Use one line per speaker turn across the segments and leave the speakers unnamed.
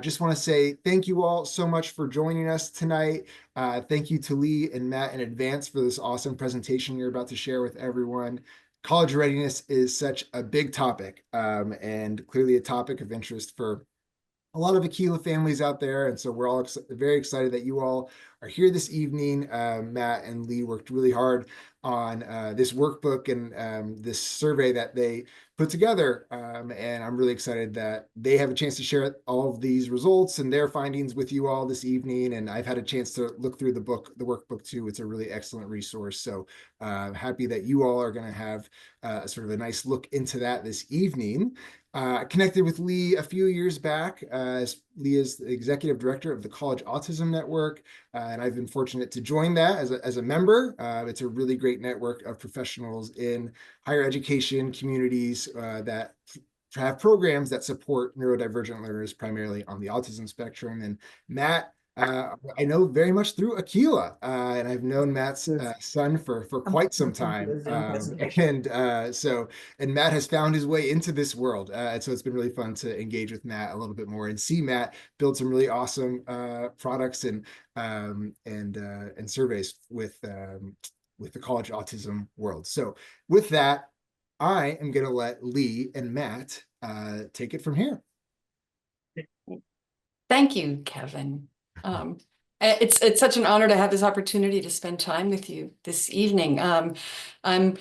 Just want to say thank you all so much for joining us tonight. Thank you to Lee and Matt in advance for this awesome presentation you're about to share with everyone. College readiness is such a big topic, and clearly a topic of interest for a lot of Akeela families out there. And so we're all very excited that you all are here this evening. Matt and Lee worked really hard on this workbook and this survey that they put together. And I'm really excited that they have a chance to share all of these results and their findings with you all this evening. And I've had a chance to look through the workbook too. It's a really excellent resource. So happy that you all are going to have sort of a nice look into that this evening. Connected with Lee a few years back. Lee is the executive director of the College Autism Network, and I've been fortunate to join that as a member. It's a really great network of professionals in higher education communities that have programs that support neurodivergent learners primarily on the autism spectrum. And Matt, I know very much through Akeela, and I've known Matt's son for quite some time. And Matt has found his way into this world. And so it's been really fun to engage with Matt a little bit more and see Matt build some really awesome products and surveys with the college autism world. So with that, I am going to let Lee and Matt take it from here.
Thank you, Kevin. It's such an honor to have this opportunity to spend time with you this evening. I'm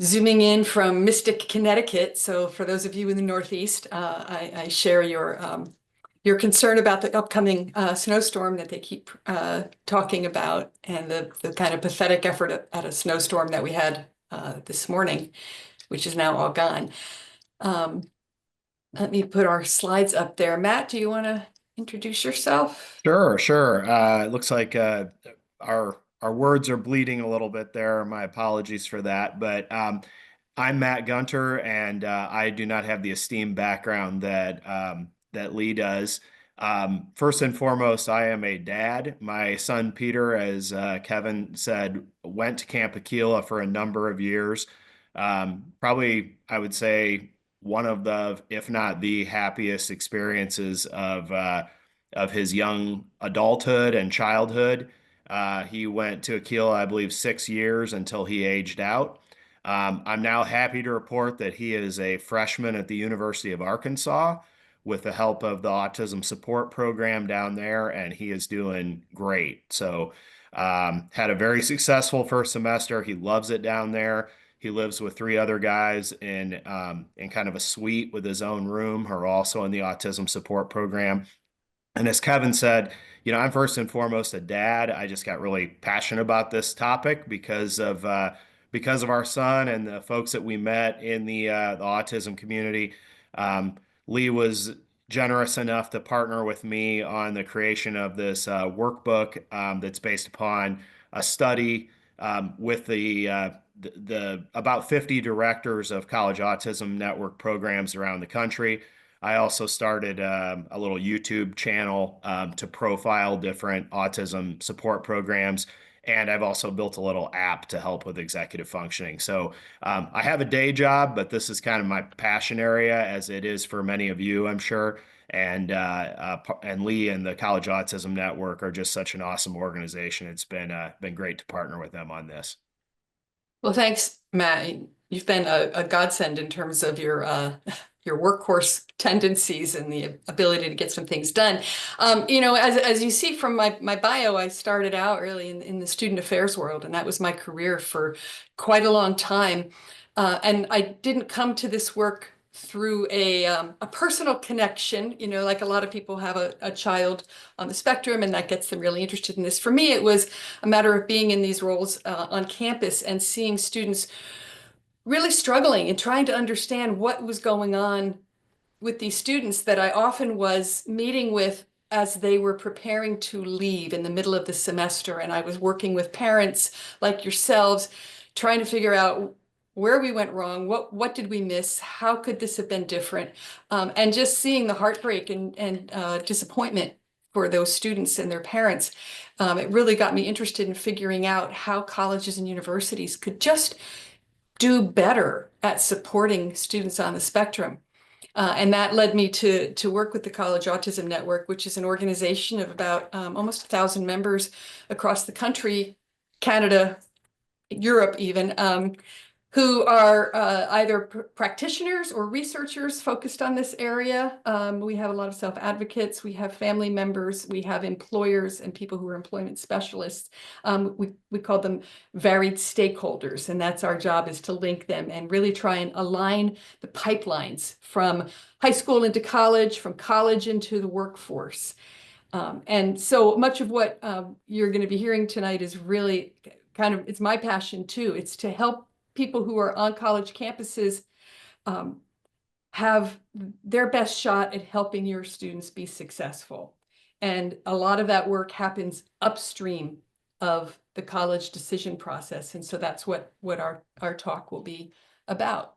zooming in from Mystic, Connecticut. So for those of you in the Northeast, I share your concern about the upcoming snowstorm that they keep talking about, and the kind of pathetic effort at a snowstorm that we had this morning, which is now all gone. Let me put our slides up there. Matt, do you want to introduce yourself?
Sure. It looks like our words are bleeding a little bit there. My apologies for that. But I'm Matt Gunter, and I do not have the esteemed background that Lee does. First and foremost, I am a dad. My son Peter, as Kevin said, went to Camp Akeela for a number of years. Probably, I would say, one of the, if not the happiest experiences of his young adulthood and childhood. He went to Akeela, I believe, 6 years until he aged out. I'm now happy to report that he is a freshman at the University of Arkansas with the help of the Autism Support Program down there, and he is doing great. So had a very successful first semester. He loves it down there. He lives with 3 other guys in kind of a suite with his own room, who are also in the Autism Support Program. And as Kevin said, I'm first and foremost a dad. I just got really passionate about this topic because of our son and the folks that we met in the autism community. Lee was generous enough to partner with me on the creation of this workbook that's based upon a study with the about 50 directors of college autism network programs around the country. I also started a little YouTube channel to profile different autism support programs. And I've also built a little app to help with executive functioning. So I have a day job, but this is kind of my passion area, as it is for many of you, I'm sure. And Lee and the College Autism Network are just such an awesome organization. It's been great to partner with them on this.
Well, thanks, Matt. You've been a godsend in terms of your workhorse tendencies and the ability to get some things done. As you see from my bio, I started out really in the student affairs world, and that was my career for quite a long time. And I didn't come to this work through a personal connection, like a lot of people have a child on the spectrum, and that gets them really interested in this. For me, it was a matter of being in these roles on campus and seeing students really struggling and trying to understand what was going on with these students that I often was meeting with as they were preparing to leave in the middle of the semester. And I was working with parents like yourselves, trying to figure out where we went wrong, what did we miss, how could this have been different, and just seeing the heartbreak and disappointment for those students and their parents. It really got me interested in figuring out how colleges and universities could just do better at supporting students on the spectrum. And that led me to work with the College Autism Network, which is an organization of about almost 1,000 members across the country, Canada, Europe even, who are either practitioners or researchers focused on this area. We have a lot of self-advocates, we have family members, we have employers and people who are employment specialists. We call them varied stakeholders, and that's our job, is to link them and really try and align the pipelines from high school into college, from college into the workforce. And so much of what you're going to be hearing tonight is really kind of, it's my passion too. It's to help people who are on college campuses have their best shot at helping your students be successful. And a lot of that work happens upstream of the college decision process. And so that's what our talk will be about.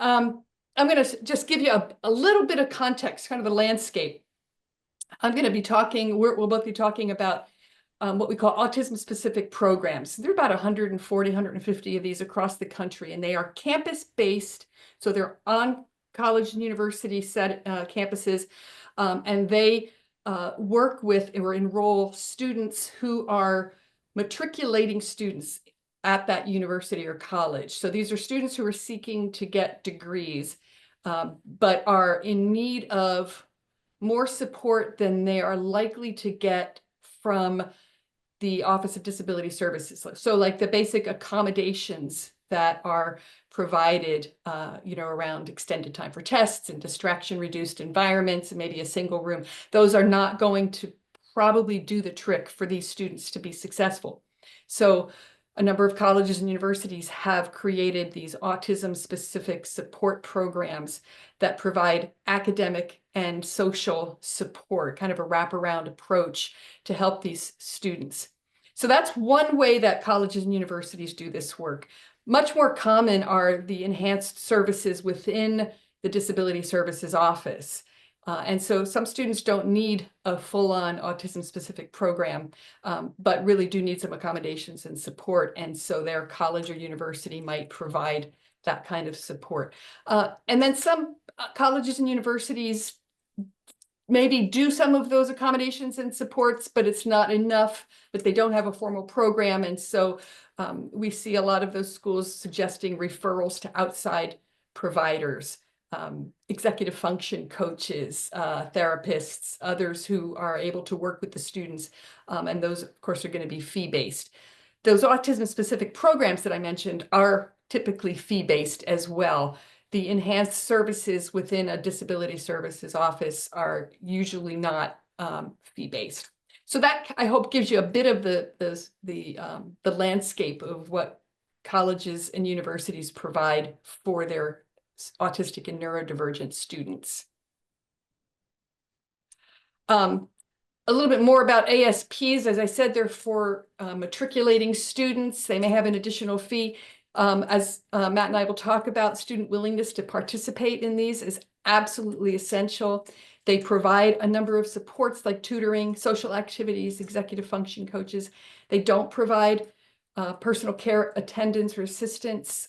I'm going to just give you a little bit of context, kind of a landscape. I'm going to be talking, we'll both be talking about what we call autism-specific programs. There are about 140, 150 of these across the country, and they are campus-based. So they're on college and university campuses, and they work with or enroll students who are matriculating students at that university or college. So these are students who are seeking to get degrees, but are in need of more support than they are likely to get from the Office of Disability Services. So like the basic accommodations that are provided, around extended time for tests and distraction-reduced environments and maybe a single room, those are not going to probably do the trick for these students to be successful. So a number of colleges and universities have created these autism-specific support programs that provide academic and social support, kind of a wraparound approach to help these students. So that's one way that colleges and universities do this work. Much more common are the enhanced services within the Disability Services Office. And so some students don't need a full-on autism-specific program, but really do need some accommodations and support. And so their college or university might provide that kind of support. And then some colleges and universities maybe do some of those accommodations and supports, but it's not enough, but they don't have a formal program. And so we see a lot of those schools suggesting referrals to outside providers, executive function coaches, therapists, others who are able to work with the students. And those, of course, are going to be fee-based. Those autism-specific programs that I mentioned are typically fee-based as well. The enhanced services within a disability services office are usually not fee-based. So that, I hope, gives you a bit of the landscape of what colleges and universities provide for their autistic and neurodivergent students. A little bit more about ASPs. As I said, they're for matriculating students. They may have an additional fee. As Matt and I will talk about, student willingness to participate in these is absolutely essential. They provide a number of supports like tutoring, social activities, executive function coaches. They don't provide personal care attendance or assistance.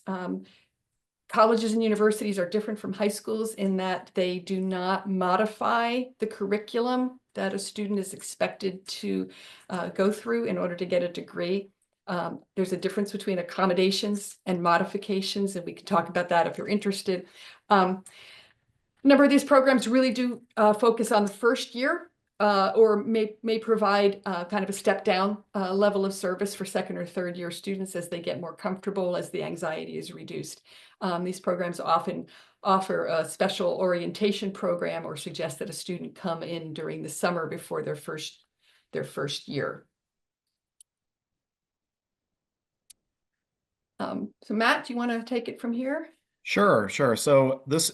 Colleges and universities are different from high schools in that they do not modify the curriculum that a student is expected to go through in order to get a degree. There's a difference between accommodations and modifications, and we can talk about that if you're interested. A number of these programs really do focus on the first year or may provide kind of a step down level of service for second or third year students as they get more comfortable, as the anxiety is reduced. These programs often offer a special orientation program or suggest that a student come in during the summer before their first year. So Matt, do you want to take it from here?
Sure, sure. So this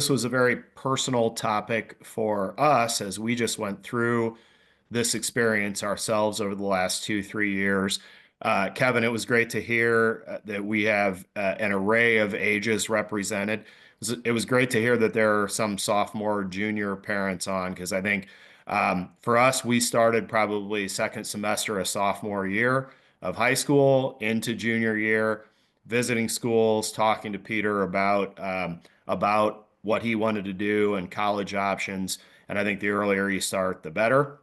was a very personal topic for us as we just went through this experience ourselves over the last 2-3 years. Kevin, it was great to hear that we have an array of ages represented. It was great to hear that there are some sophomore, junior parents on, because I think for us, we started probably second semester of sophomore year of high school into junior year. visiting schools, talking to Peter about what he wanted to do and college options. And I think the earlier you start, the better.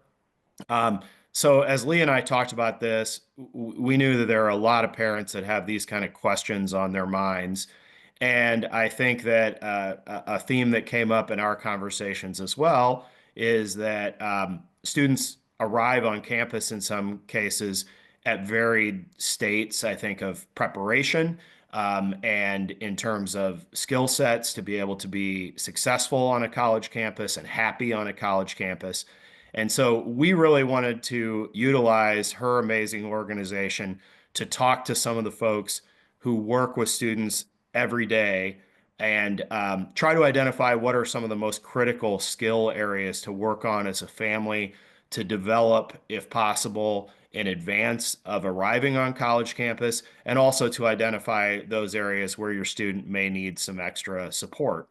So as Lee and I talked about this, we knew that there are a lot of parents that have these kind of questions on their minds. And I think that a theme that came up in our conversations as well is that students arrive on campus in some cases at varied states, I think, of preparation, and in terms of skill sets to be able to be successful on a college campus and happy on a college campus. And so we really wanted to utilize her amazing organization to talk to some of the folks who work with students every day and try to identify what are some of the most critical skill areas to work on as a family, to develop, if possible, in advance of arriving on college campus, and also to identify those areas where your student may need some extra support.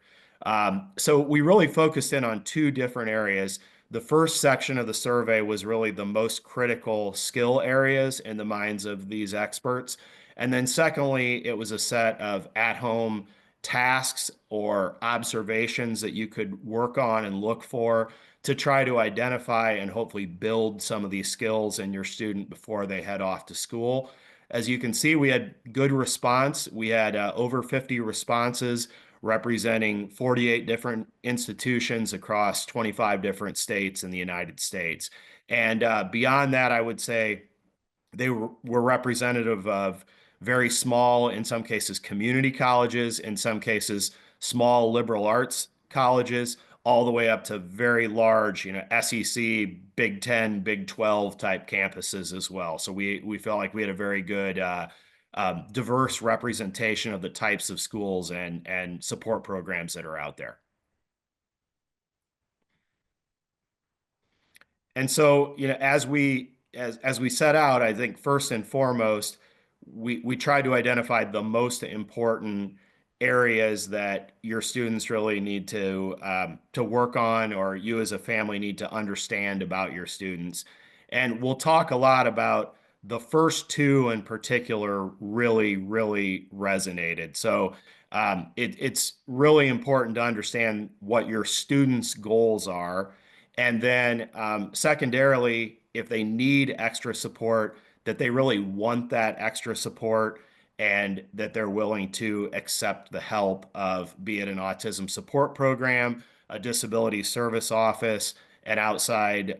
So we really focused in on two different areas. The first section of the survey was really the most critical skill areas in the minds of these experts. And then secondly, it was a set of at-home tasks or observations that you could work on and look for to try to identify and hopefully build some of these skills in your student before they head off to school. As you can see, we had good response. We had over 50 responses representing 48 different institutions across 25 different states in the United States. And beyond that, I would say they were representative of very small, in some cases, community colleges, in some cases, small liberal arts colleges, all the way up to very large, SEC, Big 10, Big 12 type campuses as well. So we felt like we had a very good diverse representation of the types of schools and support programs that are out there. And so, as we set out, I think first and foremost, we tried to identify the most important areas that your students really need to work on, or you as a family need to understand about your students. And we'll talk a lot about the first two in particular really, really resonated. So it's really important to understand what your students' goals are. And then secondarily, if they need extra support, that they really want that extra support and that they're willing to accept the help of, be it an autism support program, a disability service office, an outside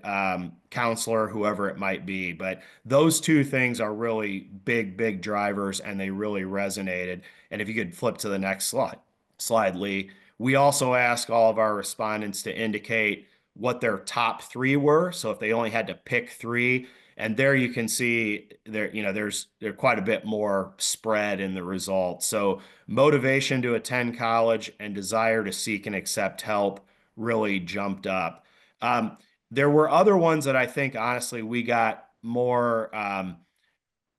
counselor, whoever it might be. But those two things are really big, big drivers, and they really resonated. And if you could flip to the next slide, Lee. We also ask all of our respondents to indicate what their top three were. So if they only had to pick three, and there you can see there's quite a bit more spread in the results. So motivation to attend college and desire to seek and accept help really jumped up. There were other ones that I think, honestly, we got more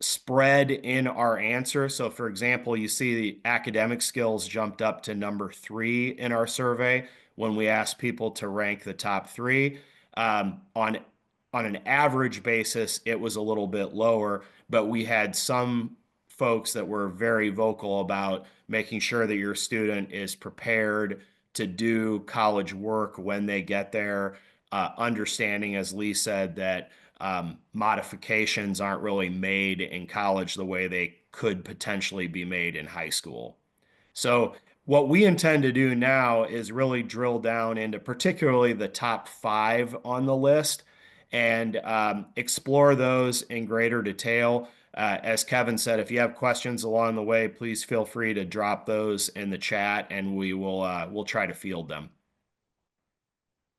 spread in our answer. So for example, you see the academic skills jumped up to number 3 in our survey when we asked people to rank the top 3. On an average basis, it was a little bit lower, but we had some folks that were very vocal about making sure that your student is prepared to do college work when they get there, understanding, as Lee said, that modifications aren't really made in college the way they could potentially be made in high school. So what we intend to do now is really drill down into particularly the top 5 on the list and explore those in greater detail. As Kevin said, if you have questions along the way, please feel free to drop those in the chat, and we'll try to field them.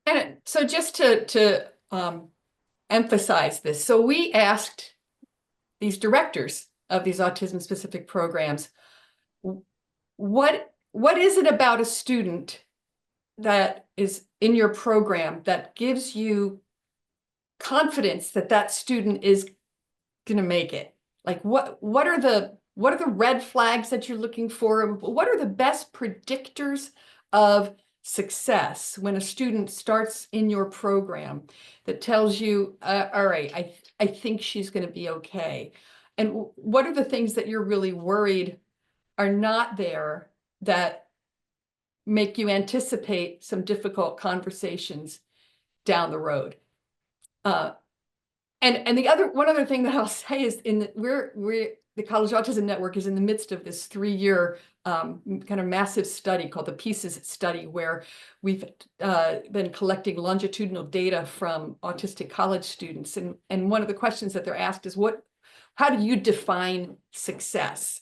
And so just to emphasize this, so we asked these directors of these autism-specific programs, what is it about a student that is in your program that gives you confidence that that student is going to make it? Like what are the red flags that you're looking for? What are the best predictors of success when a student starts in your program that tells you, all right, I think she's going to be okay? And what are the things that you're really worried are not there that make you anticipate some difficult conversations down the road. And one other thing that I'll say is the College Autism Network is in the midst of this 3-year kind of massive study called the Pieces Study, where we've been collecting longitudinal data from autistic college students. And one of the questions that they're asked is, how do you define success?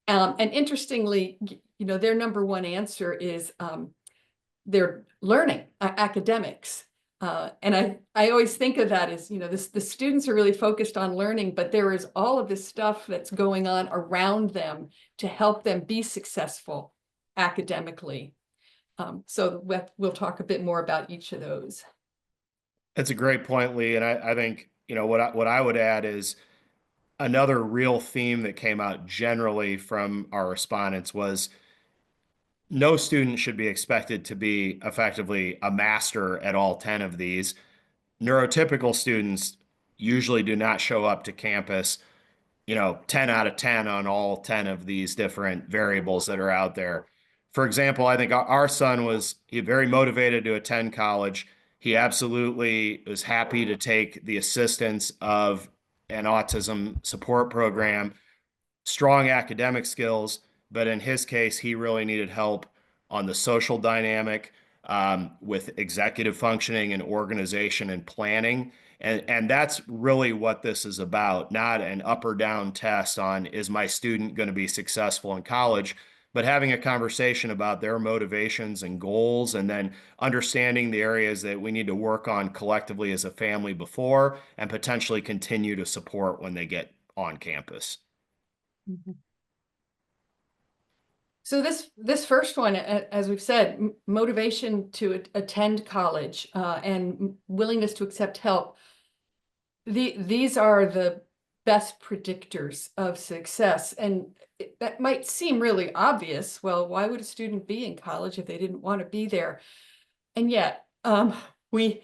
And interestingly, their number one answer is their learning, academics. And I always think of that as, the students are really focused on learning, but there is all of this stuff that's going on around them to help them be successful academically. So we'll talk a bit more about each of those.
That's a great point, Lee. And I think, what I would add is another real theme that came out generally from our respondents was no student should be expected to be effectively a master at all 10 of these. Neurotypical students usually do not show up to campus, 10 out of 10 on all 10 of these different variables that are out there. For example, I think our son was very motivated to attend college. He absolutely was happy to take the assistance of an autism support program, strong academic skills, but in his case, he really needed help on the social dynamic, with executive functioning and organization and planning. And that's really what this is about, not an up or down test on, is my student going to be successful in college, but having a conversation about their motivations and goals, and then understanding the areas that we need to work on collectively as a family before, and potentially continue to support when they get on campus.
Mm-hmm. So this first one, as we've said, motivation to attend college and willingness to accept help. These are the best predictors of success. And that might seem really obvious. Well, why would a student be in college if they didn't want to be there? And yet, we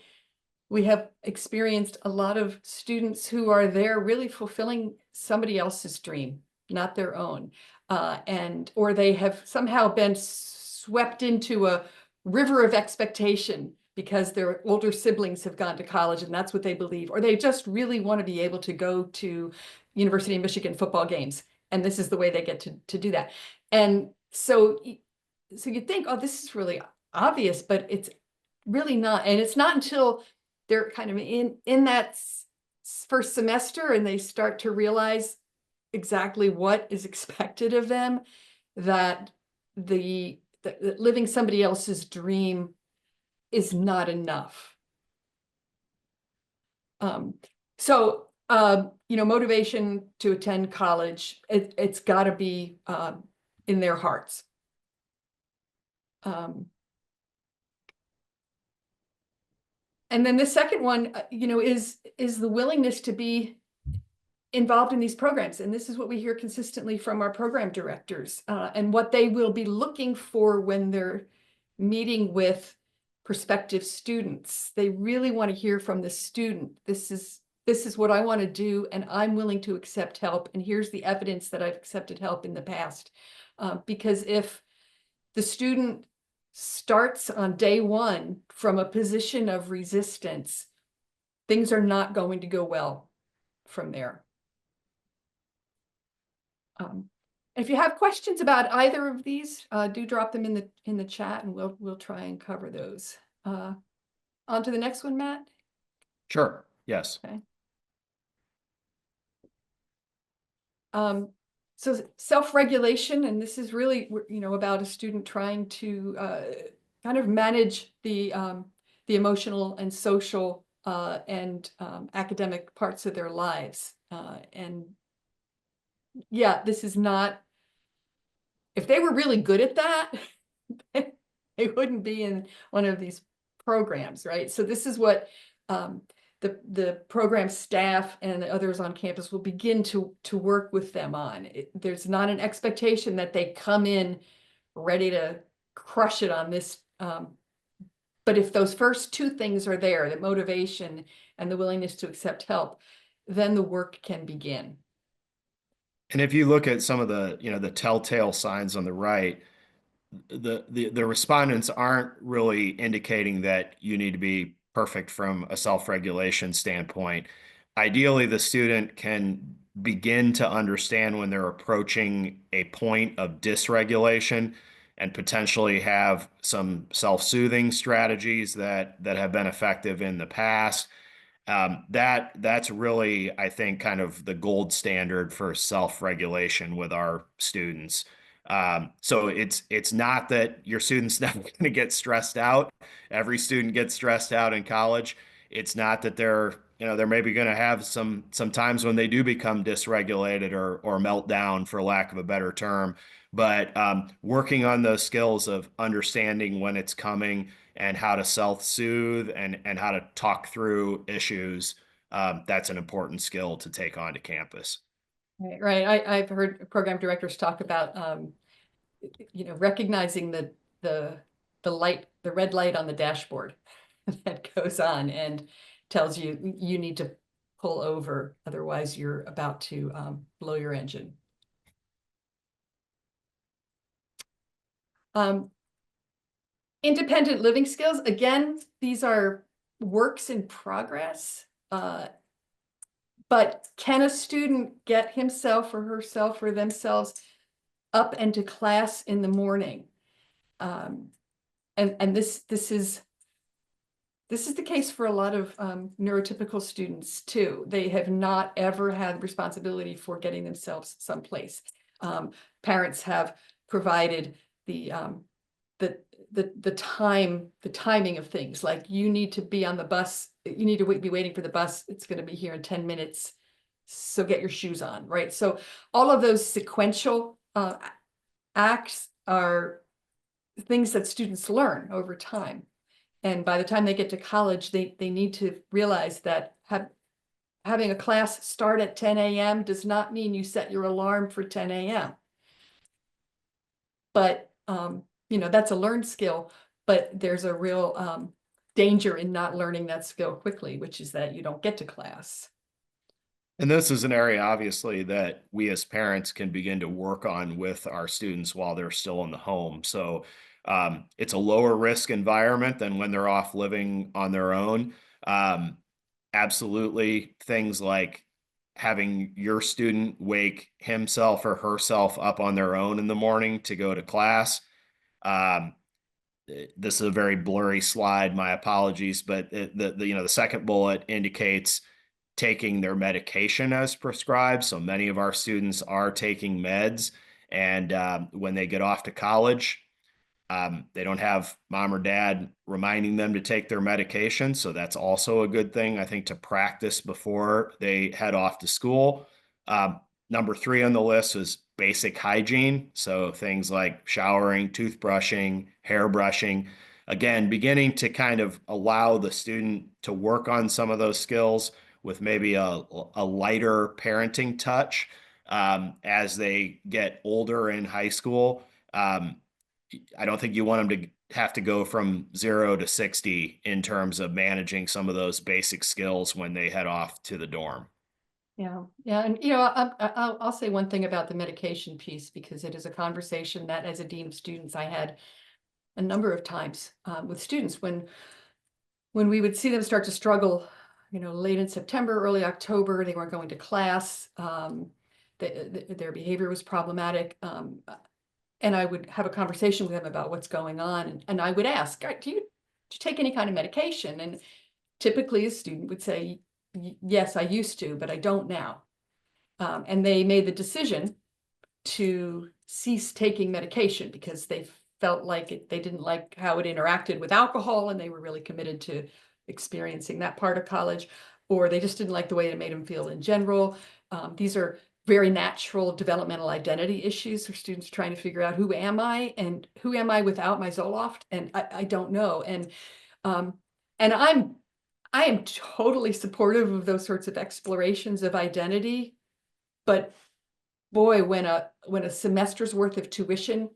have experienced a lot of students who are there really fulfilling somebody else's dream, not their own. Or they have somehow been swept into a river of expectation because their older siblings have gone to college and that's what they believe, or they just really want to be able to go to University of Michigan football games, and this is the way they get to do that. And so you think, oh, this is really obvious, but it's really not. And it's not until they're kind of in that first semester and they start to realize exactly what is expected of them that living somebody else's dream is not enough. Motivation to attend college, it's got to be in their hearts. And then the second one, is the willingness to be involved in these programs. And this is what we hear consistently from our program directors, and what they will be looking for when they're meeting with prospective students. They really want to hear from the student. This is what I want to do, and I'm willing to accept help. And here's the evidence that I've accepted help in the past. Because if the student starts on day one from a position of resistance, things are not going to go well from there. If you have questions about either of these, do drop them in the chat, and we'll try and cover those. On to the next one, Matt.
Sure. Yes.
Okay. So self-regulation, and this is really, about a student trying to kind of manage the emotional and social and academic parts of their lives. And yeah, this is not, if they were really good at that, they wouldn't be in one of these programs, right? So this is what the program staff and the others on campus will begin to work with them on. There's not an expectation that they come in ready to crush it on this. But if those first two things are there, the motivation and the willingness to accept help, then the work can begin.
And if you look at some of the, the telltale signs on the right, the respondents aren't really indicating that you need to be perfect from a self-regulation standpoint. Ideally, the student can begin to understand when they're approaching a point of dysregulation and potentially have some self-soothing strategies that have been effective in the past. That's really, I think, kind of the gold standard for self-regulation with our students. So it's not that your student's never going to get stressed out. Every student gets stressed out in college. It's not that they're maybe going to have some times when they do become dysregulated or melt down, for lack of a better term. But working on those skills of understanding when it's coming and how to self-soothe and how to talk through issues, that's an important skill to take onto campus.
Right, right. I've heard program directors talk about, recognizing the the red light on the dashboard that goes on and tells you you need to pull over, otherwise you're about to blow your engine. Independent living skills, again, these are works in progress. But can a student get himself or herself or themselves up and to class in the morning? And this is the case for a lot of neurotypical students too. They have not ever had responsibility for getting themselves someplace. Parents have provided the timing of things, like you need to be on the bus, you need to be waiting for the bus, it's going to be here in 10 minutes, so get your shoes on, right? So all of those sequential acts are things that students learn over time, and by the time they get to college, they need to realize that having a class start at 10 a.m. does not mean you set your alarm for 10 a.m. But that's a learned skill, but there's a real danger in not learning that skill quickly, which is that you don't get to class.
And this is an area, obviously, that we as parents can begin to work on with our students while they're still in the home. So it's a lower risk environment than when they're off living on their own. Absolutely, things like having your student wake himself or herself up on their own in the morning to go to class. Um, this is a very blurry slide, my apologies, but the second bullet indicates taking their medication as prescribed. So many of our students are taking meds, and when they get off to college, they don't have mom or dad reminding them to take their medication. So that's also a good thing, I think, to practice before they head off to school. Number 3 on the list is basic hygiene. So things like showering, toothbrushing, hair brushing. Again, beginning to kind of allow the student to work on some of those skills with maybe a lighter parenting touch as they get older in high school. I don't think you want them to have to go from 0 to 60 in terms of managing some of those basic skills when they head off to the dorm.
Yeah, yeah, and I'll say one thing about the medication piece, because it is a conversation that, as a dean of students, I had a number of times with students when we would see them start to struggle, late in September, early October, they weren't going to class, their behavior was problematic, and I would have a conversation with them about what's going on, and I would ask, do you take any kind of medication? And typically a student would say, yes, I used to, but I don't now. And they made the decision to cease taking medication because they felt like they didn't like how it interacted with alcohol, and they were really committed to experiencing that part of college, or they just didn't like the way it made them feel in general. These are very natural developmental identity issues for students trying to figure out, who am I, and who am I without my Zoloft? And I don't know. And I am totally supportive of those sorts of explorations of identity, but boy, when a semester's worth of tuition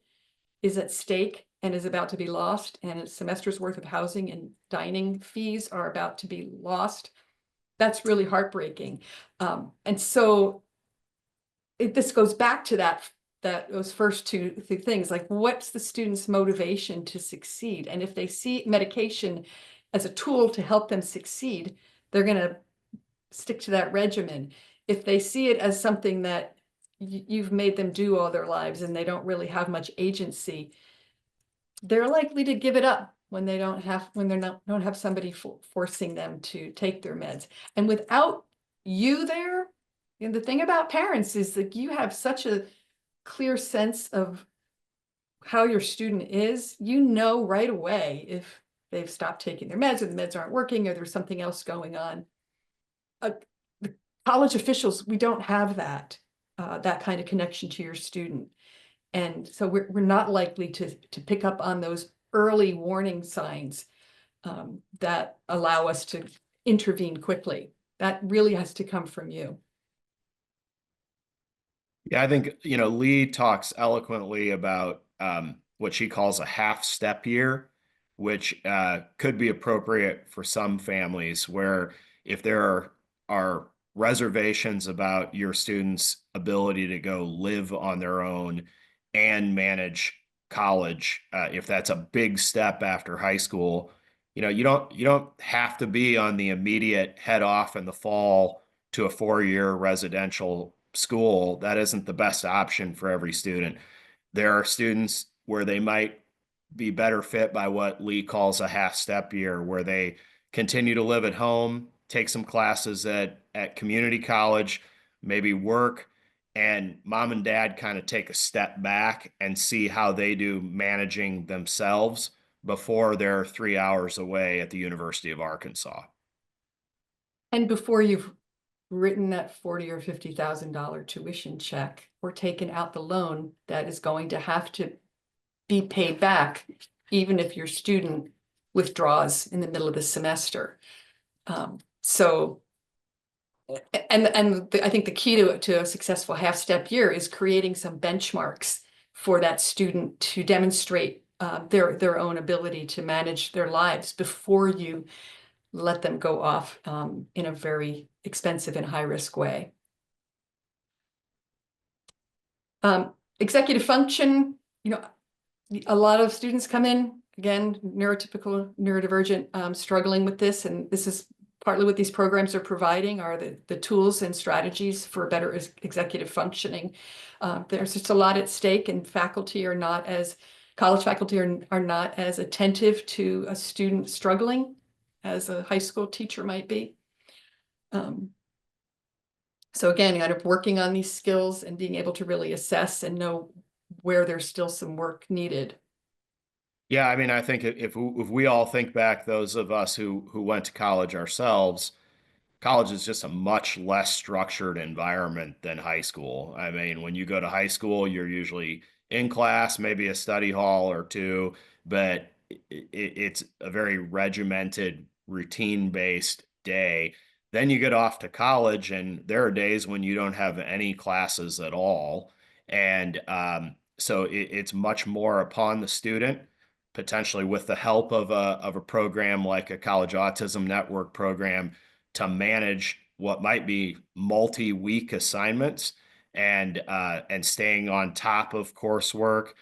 is at stake and is about to be lost, and a semester's worth of housing and dining fees are about to be lost, that's really heartbreaking. And so this goes back to those first two things, like what's the student's motivation to succeed? And if they see medication as a tool to help them succeed, they're going to stick to that regimen. If they see it as something that you've made them do all their lives and they don't really have much agency, they're likely to give it up when they don't have somebody forcing them to take their meds. And without you there, and the thing about parents is that you have such a clear sense of how your student is, you know right away if they've stopped taking their meds or the meds aren't working or there's something else going on. The college officials, we don't have that kind of connection to your student. And so we're not likely to pick up on those early warning signs that allow us to intervene quickly. That really has to come from you.
Yeah, I think, Lee talks eloquently about what she calls a half step year, which could be appropriate for some families where if there are reservations about your student's ability to go live on their own and manage college, if that's a big step after high school, you don't have to be on the immediate head off in the fall to a 4-year residential school. That isn't the best option for every student. There are students where they might be better fit by what Lee calls a half step year, where they continue to live at home, take some classes at community college, maybe work, and mom and dad kind of take a step back and see how they do managing themselves before they're 3 hours away at the University of Arkansas.
And before you've written that $40,000 or $50,000 tuition check or taken out the loan that is going to have to be paid back, even if your student withdraws in the middle of the semester. I think the key to a successful half-step year is creating some benchmarks for that student to demonstrate their own ability to manage their lives before you let them go off in a very expensive and high-risk way. Executive function, a lot of students come in, again, neurotypical, neurodivergent, struggling with this, and this is partly what these programs are providing are the tools and strategies for better executive functioning. There's just a lot at stake, and college faculty are not as attentive to a student struggling as a high school teacher might be. So again, kind of working on these skills and being able to really assess and know where there's still some work needed.
Yeah, I mean, I think if we all think back, those of us who went to college ourselves, college is just a much less structured environment than high school. I mean, when you go to high school, you're usually in class, maybe a study hall or two, but it's a very regimented, routine-based day. Then you get off to college, and there are days when you don't have any classes at all. And so it's much more upon the student, potentially with the help of a program like a College Autism Network program, to manage what might be multi-week assignments and staying on top of coursework,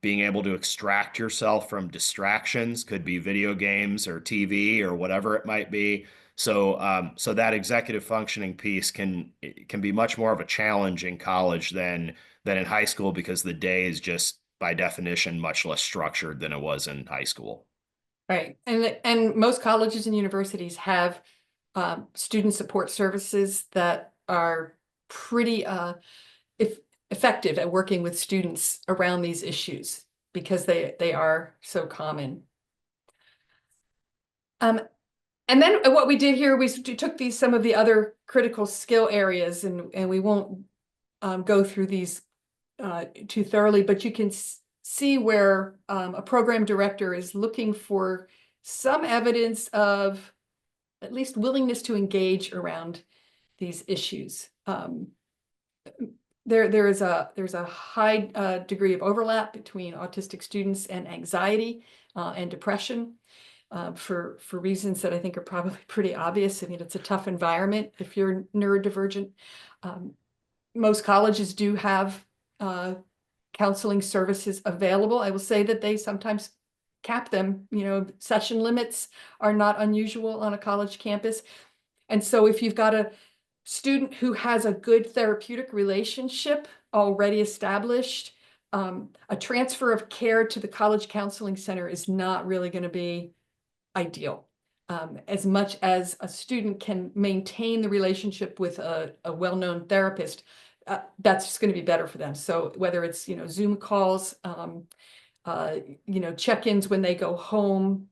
being able to extract yourself from distractions, could be video games or TV or whatever it might be. So that executive functioning piece can be much more of a challenge in college than in high school, because the day is just by definition much less structured than it was in high school.
Right, and most colleges and universities have student support services that are pretty effective at working with students around these issues because they are so common. And then what we did here, we took some of the other critical skill areas, and we won't go through these too thoroughly, but you can see where a program director is looking for some evidence of at least willingness to engage around these issues. There's a high degree of overlap between autistic students and anxiety and depression for reasons that I think are probably pretty obvious. I mean, it's a tough environment if you're neurodivergent. most colleges do have counseling services available. I will say that they sometimes cap them. Session limits are not unusual on a college campus. And so if you've got a student who has a good therapeutic relationship already established, a transfer of care to the college counseling center is not really going to be ideal. As much as a student can maintain the relationship with a well-known therapist, that's just going to be better for them. So whether it's, Zoom calls, check-ins when they go home,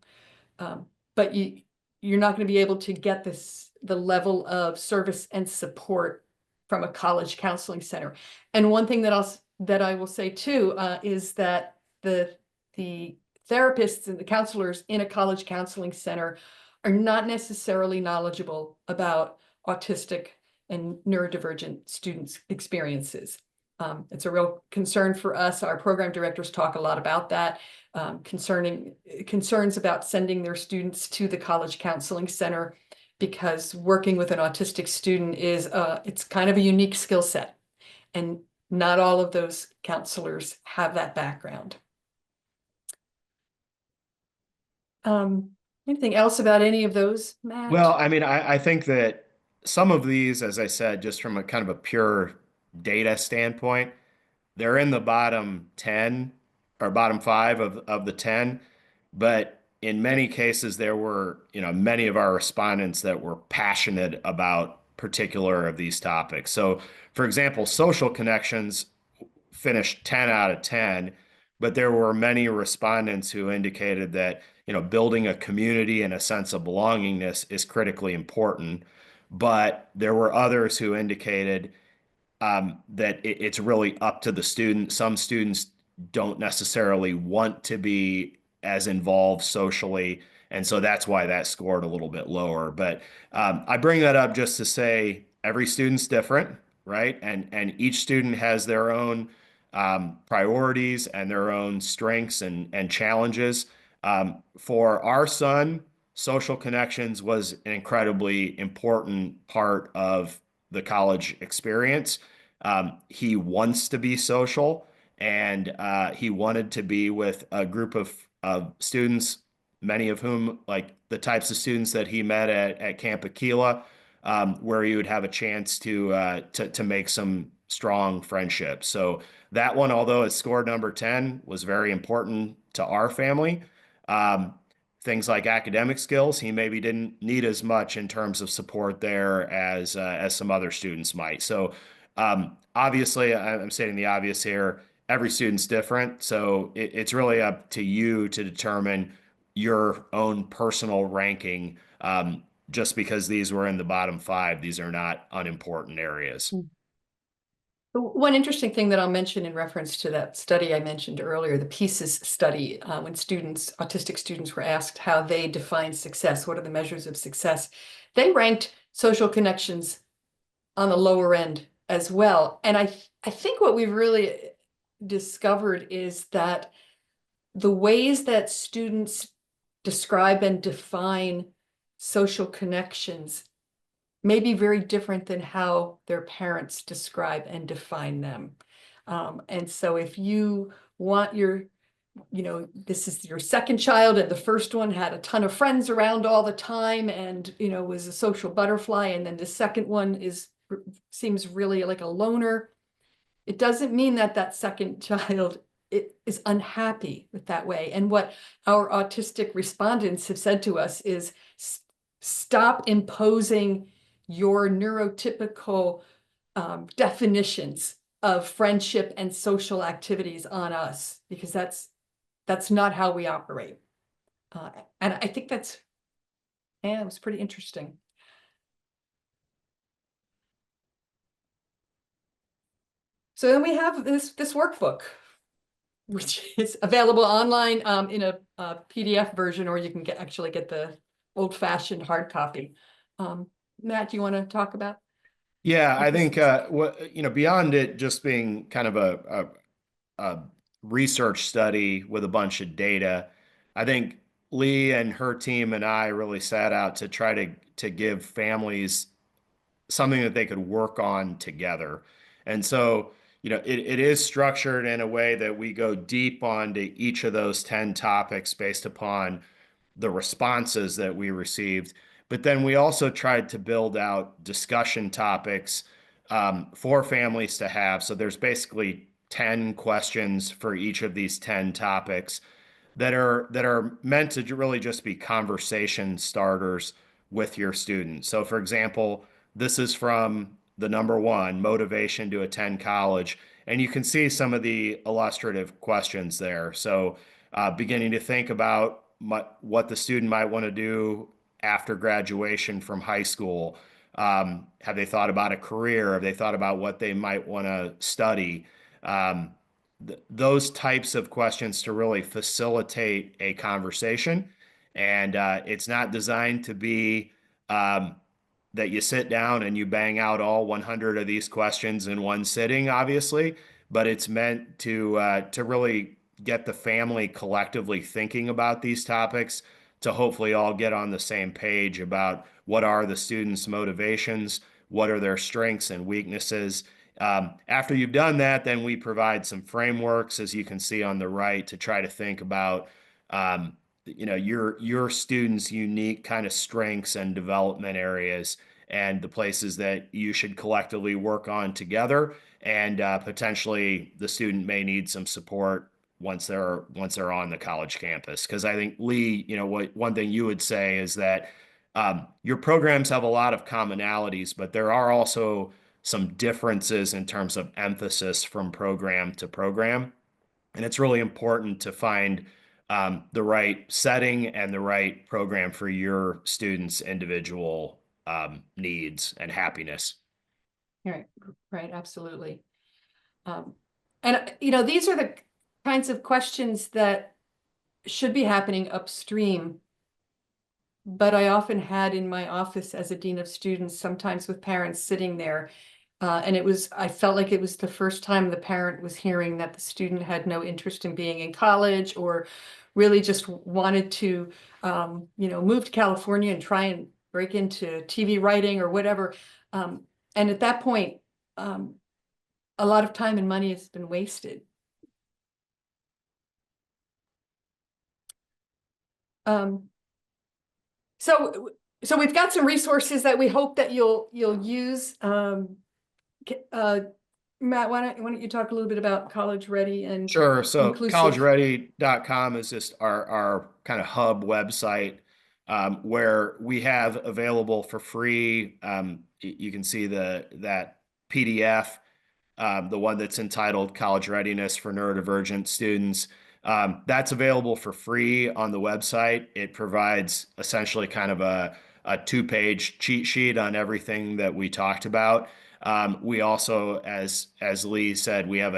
but you're not going to be able to get the level of service and support from a college counseling center. And one thing that I will say too is that the therapists and the counselors in a college counseling center are not necessarily knowledgeable about autistic and neurodivergent students' experiences. It's a real concern for us. Our program directors talk a lot about that, concerns about sending their students to the college counseling center, because working with an autistic student it's kind of a unique skill set, and not all of those counselors have that background. Anything else about any of those, Matt?
Well, I mean, I think that some of these, as I said, just from a kind of a pure data standpoint, they're in the bottom 10 or bottom 5 of the 10. But in many cases, there were, many of our respondents that were passionate about particular of these topics. So, for example, social connections finished 10 out of 10, but there were many respondents who indicated that, building a community and a sense of belongingness is critically important. But there were others who indicated that it's really up to the student. Some students don't necessarily want to be as involved socially, and so that's why that scored a little bit lower. But I bring that up just to say every student's different, right? And each student has their own priorities and their own strengths and challenges. For our son, social connections was an incredibly important part of the college experience. He wants to be social, and he wanted to be with a group of students, many of whom, like the types of students that he met at Camp Akeela, where he would have a chance to make some strong friendships. So that one, although it scored number 10, was very important to our family. Um, Things like academic skills, he maybe didn't need as much in terms of support there as some other students might. So obviously, I'm stating the obvious here. Every student's different, so it's really up to you to determine your own personal ranking. Just because these were in the bottom 5, these are not unimportant areas.
One interesting thing that I'll mention in reference to that study I mentioned earlier, the PIECES study, when autistic students were asked how they define success, what are the measures of success, they ranked social connections on the lower end as well. And I think what we've really discovered is that the ways that students describe and define social connections may be very different than how their parents describe and define them. And so if you want this is your second child, and the first one had a ton of friends around all the time and, was a social butterfly, and then the second one seems really like a loner, it doesn't mean that second child is unhappy with that way. And what our autistic respondents have said to us is, stop imposing your neurotypical definitions of friendship and social activities on us, because that's not how we operate. And I think it was pretty interesting. So then we have this workbook, which is available online in a PDF version, or you can actually get the old-fashioned hard copy. Matt, do you want to talk about?
Yeah, I think beyond it just being kind of a research study with a bunch of data, I think Lee and her team and I really set out to try to give families something that they could work on together. And so, it is structured in a way that we go deep onto each of those 10 topics based upon the responses that we received. But then we also tried to build out discussion topics for families to have. So there's basically 10 questions for each of these 10 topics that are meant to really just be conversation starters with your students. So for example, this is from the number one, motivation to attend college. And you can see some of the illustrative questions there. So beginning to think about what the student might want to do after graduation from high school. Have they thought about a career? Have they thought about what they might want to study? Um, those types of questions to really facilitate a conversation. And it's not designed to be that you sit down and you bang out all 100 of these questions in one sitting, obviously, but it's meant to really get the family collectively thinking about these topics to hopefully all get on the same page about what are the students' motivations, what are their strengths and weaknesses. After you've done that, then we provide some frameworks, as you can see on the right, to try to think about your students' unique kind of strengths and development areas and the places that you should collectively work on together. And potentially the student may need some support once they're on the college campus. Because I think, Lee, one thing you would say is that your programs have a lot of commonalities, but there are also some differences in terms of emphasis from program to program. And it's really important to find the right setting and the right program for your students' individual needs and happiness.
Right, right, absolutely. And these are the kinds of questions that should be happening upstream. But I often had in my office as a dean of students, sometimes with parents sitting there. And I felt like it was the first time the parent was hearing that the student had no interest in being in college, or really just wanted to, move to California and try and break into TV writing or whatever. And at that point, a lot of time and money has been wasted. So we've got some resources that we hope that you'll use. Matt, why don't you talk a little bit about College Ready and
Sure. So
inclusive?
collegeready.com is just our kind of hub website where we have available for free. You can see that PDF, the one that's entitled College Readiness for Neurodivergent Students. That's available for free on the website. It provides essentially kind of a two-page cheat sheet on everything that we talked about. We also, as Lee said, we have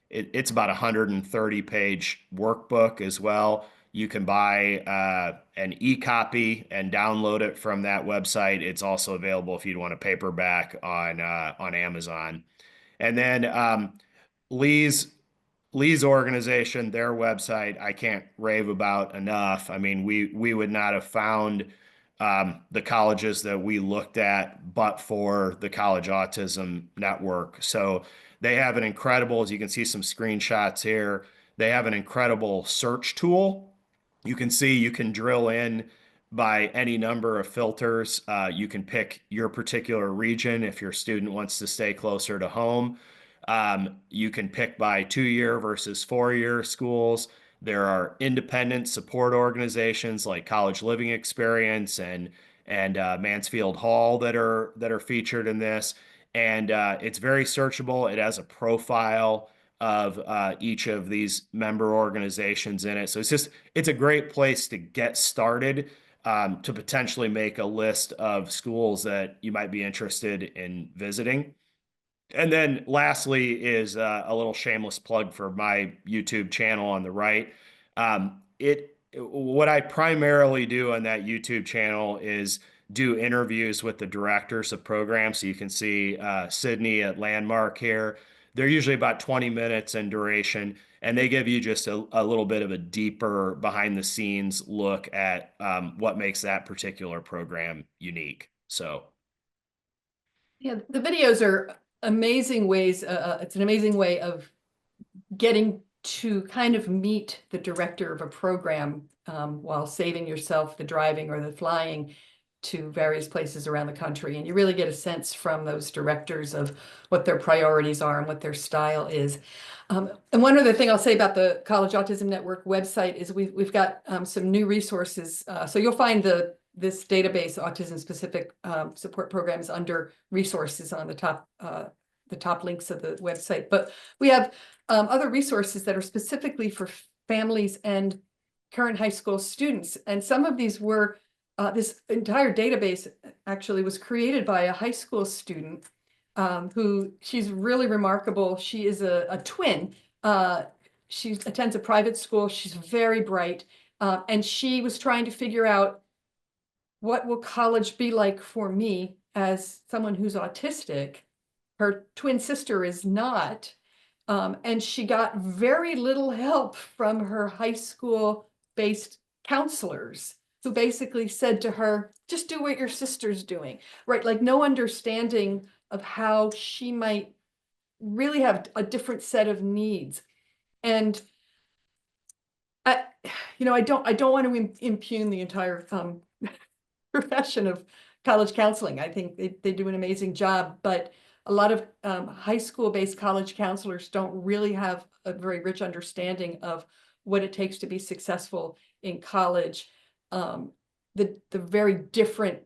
it's about 130-page workbook as well. You can buy an e-copy and download it from that website. It's also available if you'd want a paperback on Amazon. And then Lee's organization, their website, I can't rave about enough. I mean, we would not have found the colleges that we looked at but for the College Autism Network. So they have an incredible, as you can see some screenshots here, they have an incredible search tool. You can see you can drill in by any number of filters. You can pick your particular region if your student wants to stay closer to home. You can pick by 2-year versus 4-year schools. There are independent support organizations like College Living Experience and Mansfield Hall that are featured in this. And it's very searchable. It has a profile of each of these member organizations in it. So it's a great place to get started to potentially make a list of schools that you might be interested in visiting. And then lastly is a little shameless plug for my YouTube channel on the right. What I primarily do on that YouTube channel is do interviews with the directors of programs. So you can see Sydney at Landmark here. They're usually about 20 minutes in duration, and they give you just a little bit of a deeper behind the scenes look at what makes that particular program unique. So.
Yeah, the videos are amazing ways. It's an amazing way of getting to kind of meet the director of a program while saving yourself the driving or the flying to various places around the country. And you really get a sense from those directors of what their priorities are and what their style is. And one other thing I'll say about the College Autism Network website is we've got some new resources. So you'll find this database, autism specific support programs, under resources on the top links of the website. But we have other resources that are specifically for families and current high school students. And some of these were, this entire database actually was created by a high school student who, she's really remarkable. She is a twin. She attends a private school. She's very bright. And she was trying to figure out, what will college be like for me as someone who's autistic? Her twin sister is not. And she got very little help from her high school-based counselors, who basically said to her, just do what your sister's doing, right? Like, no understanding of how she might really have a different set of needs. And I don't want to impugn the entire profession of college counseling. I think they do an amazing job, but a lot of high school-based college counselors don't really have a very rich understanding of what it takes to be successful in college. The very different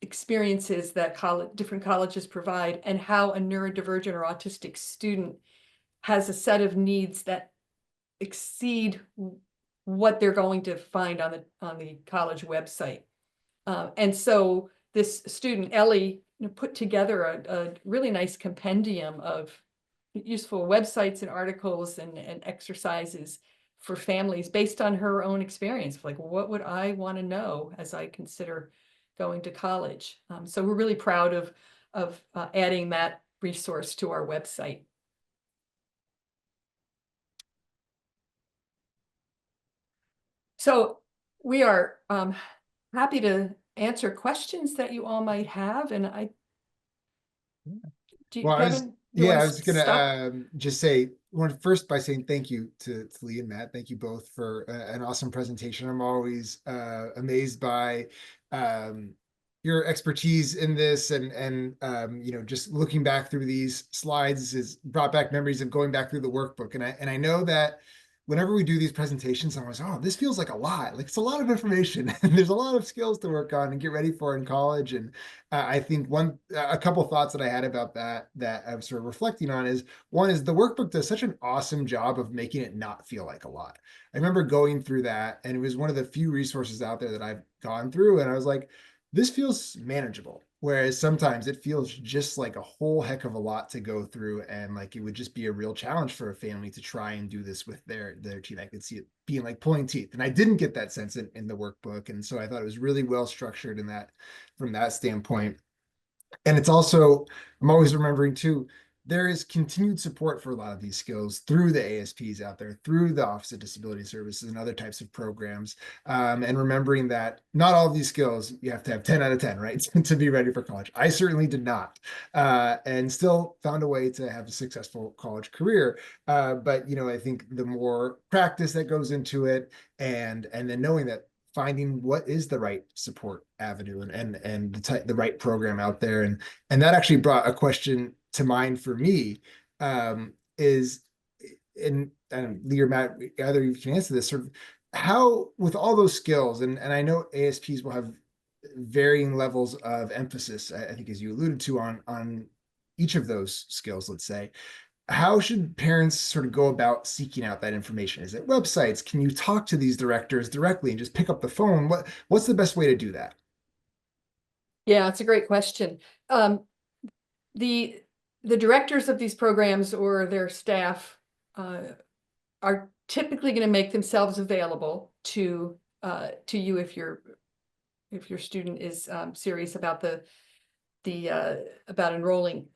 experiences that different colleges provide, and how a neurodivergent or autistic student has a set of needs that exceed what they're going to find on the college website. And so this student, Ellie, put together a really nice compendium of useful websites and articles and exercises for families based on her own experience. Like, what would I want to know as I consider going to college? So we're really proud of adding that resource to our website. So we are happy to answer questions that you all might have. And
Well,
Kevin,
I was gonna just say first by saying thank you to Lee and Matt. Thank you both for an awesome presentation. I'm always amazed by your expertise in this, and just looking back through these slides has brought back memories of going back through the workbook. And I know that whenever we do these presentations, I'm always, oh, this feels like a lot. Like, it's a lot of information, and there's a lot of skills to work on and get ready for in college. And I think a couple thoughts that I had about that I'm sort of reflecting on is, one is the workbook does such an awesome job of making it not feel like a lot. I remember going through that, and it was one of the few resources out there that I've gone through, and I was like, this feels manageable. Whereas sometimes it feels just like a whole heck of a lot to go through, and like it would just be a real challenge for a family to try and do this with their teeth. I could see it being like pulling teeth, and I didn't get that sense in the workbook. And so I thought it was really well structured in that, from that standpoint. And it's also, I'm always remembering too, there is continued support for a lot of these skills through the ASPs out there, through the Office of Disability Services and other types of programs. And remembering that not all of these skills, you have to have 10 out of 10, right? to be ready for college. I certainly did not, and still found a way to have a successful college career. But, I think the more practice that goes into it, and then knowing that, finding what is the right support avenue and the right program out there. And that actually brought a question to mind for me, is, and Lee or Matt, either of you can answer this, sort of how, with all those skills, and I know ASPs will have varying levels of emphasis, I think, as you alluded to, on each of those skills, let's say, how should parents sort of go about seeking out that information? Is it websites? Can you talk to these directors directly and just pick up the phone? What's the best way to do that?
Yeah, it's a great question. The directors of these programs or their staff are typically going to make themselves available to you if your student is serious about about enrolling.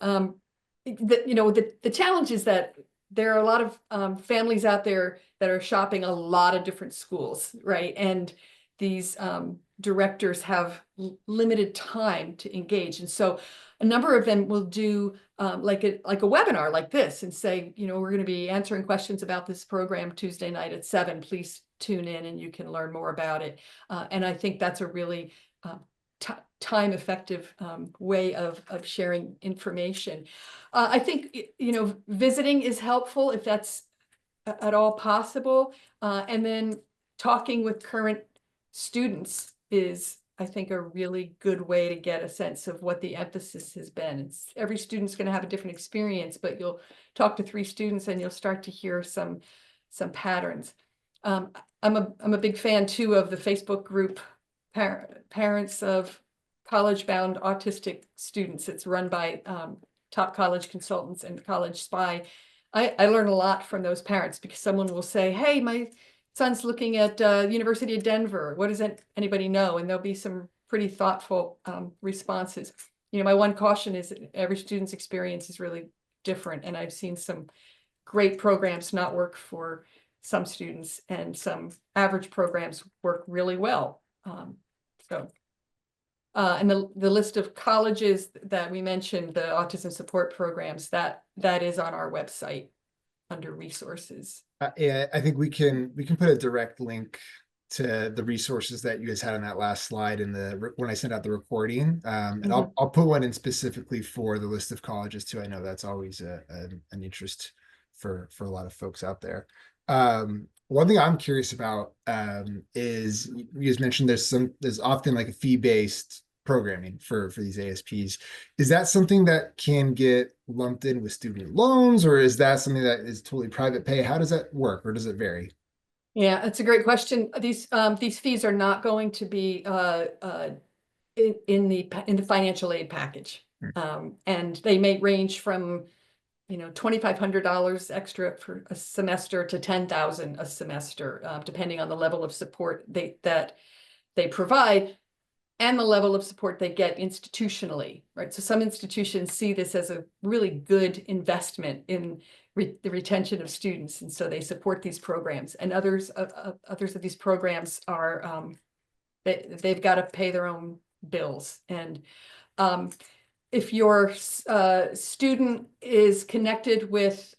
The challenge is that there are a lot of families out there that are shopping a lot of different schools, right? And these directors have limited time to engage. And so a number of them will do like a webinar like this and say, you know, we're going to be answering questions about this program Tuesday night at 7. Please tune in and you can learn more about it. And I think that's a really time effective way of sharing information. I think, you know, visiting is helpful if that's at all possible. And then talking with current students is, I think, a really good way to get a sense of what the emphasis has been. Every student's going to have a different experience, but you'll talk to 3 students and you'll start to hear some patterns. I'm a big fan too of the Facebook group Parents of College-Bound Autistic Students. It's run by top college consultants and College Spy. I learn a lot from those parents because someone will say, hey, my son's looking at University of Denver. What does anybody know? And there'll be some pretty thoughtful responses. You know, my one caution is that every student's experience is really different. And I've seen some great programs not work for some students, and some average programs work really well. And the list of colleges that we mentioned, the autism support programs, that is on our website under resources.
Yeah, I think we can put a direct link to the resources that you guys had on that last slide in when I sent out the recording. And I'll put one in specifically for the list of colleges too. I know that's always an interest for a lot of folks out there. One thing I'm curious about is you guys mentioned there's often like a fee-based programming for these ASPs. Is that something that can get lumped in with student loans, or is that something that is totally private pay? How does that work, or does it vary?
Yeah, that's a great question. These fees are not going to be in the financial aid package, and they may range from, you know, $2,500 extra for a semester to $10,000 a semester, depending on the level of support that they provide and the level of support they get institutionally, right? So some institutions see this as a really good investment in the retention of students, and so they support these programs. And others of these programs are they've got to pay their own bills. And if your student is connected with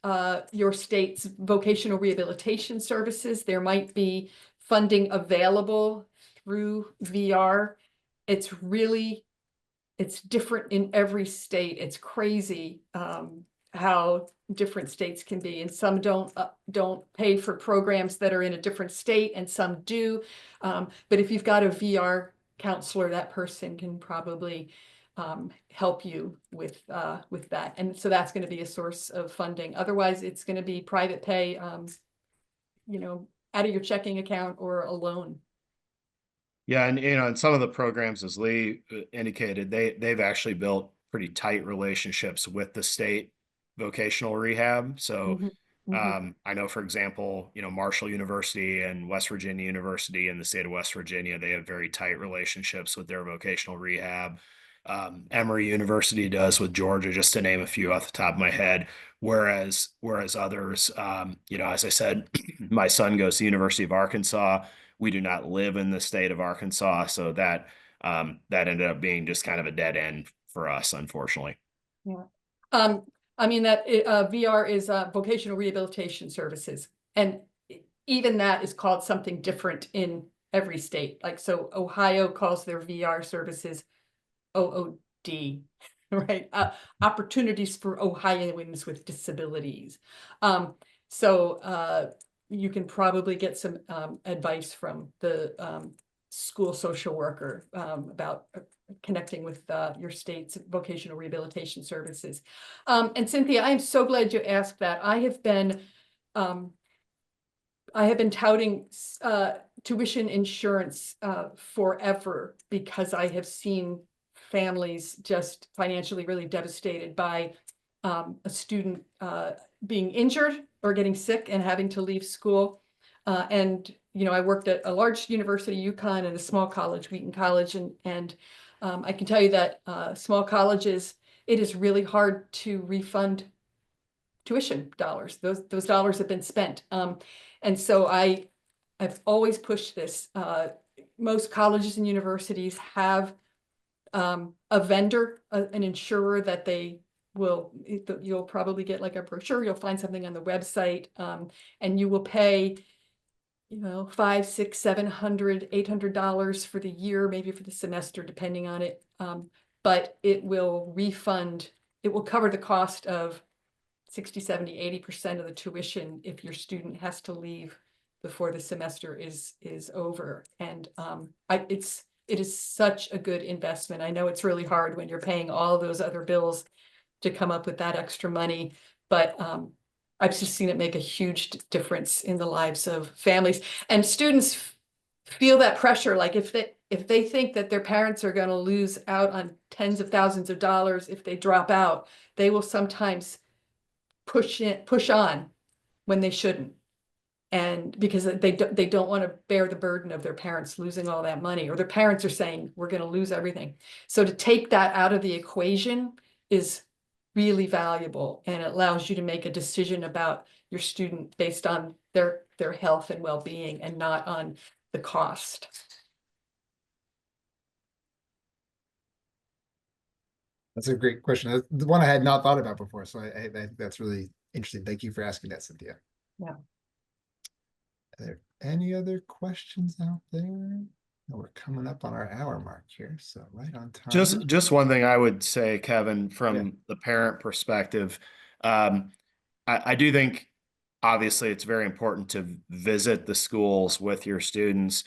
your state's vocational rehabilitation services, there might be funding available through VR. It's different in every state. It's crazy how different states can be, and some don't pay for programs that are in a different state, and some do. But if you've got a VR counselor, that person can probably help you with that, and so that's going to be a source of funding. Otherwise, it's going to be private pay, you know, out of your checking account or a loan.
Yeah, and you know, and some of the programs, as Lee indicated, they've actually built pretty tight relationships with the state vocational rehab. So I know, for example, you know, Marshall University and West Virginia University in the state of West Virginia, they have very tight relationships with their vocational rehab. Emory University does with Georgia, just to name a few off the top of my head. Whereas others, you know, as I said, my son goes to the University of Arkansas. We do not live in the state of Arkansas, so that ended up being just kind of a dead end for us, unfortunately.
Yeah. I mean, that VR is vocational rehabilitation services, and even that is called something different in every state. Like, so Ohio calls their VR services OOD, right? Opportunities for Ohioans with disabilities. So you can probably get some advice from the school social worker about connecting with your state's vocational rehabilitation services. And Cynthia, I am so glad you asked that. I have been touting tuition insurance forever, because I have seen families just financially really devastated by a student being injured or getting sick and having to leave school. And, you know, I worked at a large university, UConn, and a small college, Wheaton College. And I can tell you that small colleges, it is really hard to refund tuition dollars. Those dollars have been spent. And so I've always pushed this. most colleges and universities have a vendor, an insurer that they will, you'll probably get like a brochure, you'll find something on the website, and you will pay, you know, $500, $600, $700, $800 for the year, maybe for the semester, depending on it. But it will refund, it will cover the cost of 60, 70, 80% of the tuition if your student has to leave before the semester is over. And it is such a good investment. I know it's really hard when you're paying all those other bills to come up with that extra money, but I've just seen it make a huge difference in the lives of families, and students feel that pressure. Like if they think that their parents are going to lose out on tens of thousands of dollars if they drop out, they will sometimes push on when they shouldn't. And because they don't want to bear the burden of their parents losing all that money, or their parents are saying, we're going to lose everything. So to take that out of the equation is really valuable, and it allows you to make a decision about your student based on their health and well-being, and not on the cost.
That's a great question. That's the one I had not thought about before. So I think that's really interesting. Thank you for asking that, Cynthia.
Yeah.
Are there any other questions out there? We're coming up on our hour mark here, so right on time.
Just one thing I would say, Kevin, from the parent perspective, I do think obviously it's very important to visit the schools with your students.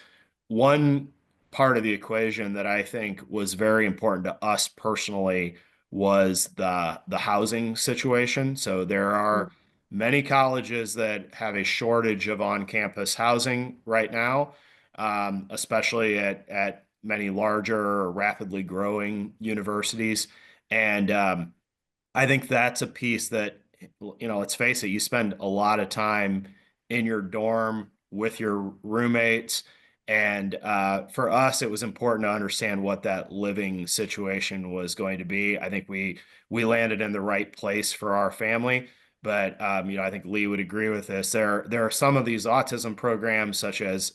One part of the equation that I think was very important to us personally was the housing situation. So there are many colleges that have a shortage of on-campus housing right now, especially at many larger, rapidly growing universities. And I think that's a piece that, you know, let's face it, you spend a lot of time in your dorm with your roommates. And for us, it was important to understand what that living situation was going to be. I think we landed in the right place for our family. But you know, I think Lee would agree with this. There are some of these autism programs, such as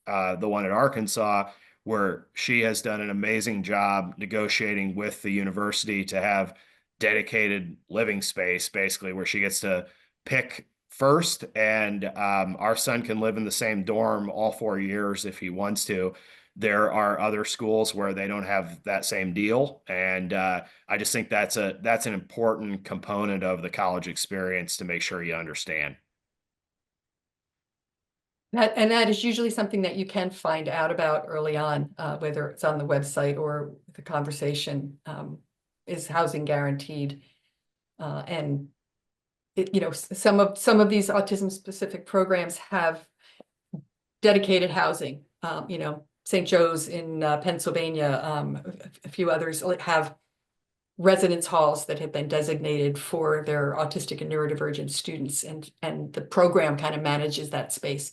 the one at Arkansas, where she has done an amazing job negotiating with the university to have dedicated living space, basically, where she gets to pick first. And our son can live in the same dorm all 4 years if he wants to. There are other schools where they don't have that same deal. And I just think that's an important component of the college experience to make sure you understand.
That is usually something that you can find out about early on, whether it's on the website or the conversation. Is housing guaranteed? And it, you know, some of these autism specific programs have dedicated housing. You know, St. Joe's in Pennsylvania, a few others have residence halls that have been designated for their autistic and neurodivergent students, and the program kind of manages that space,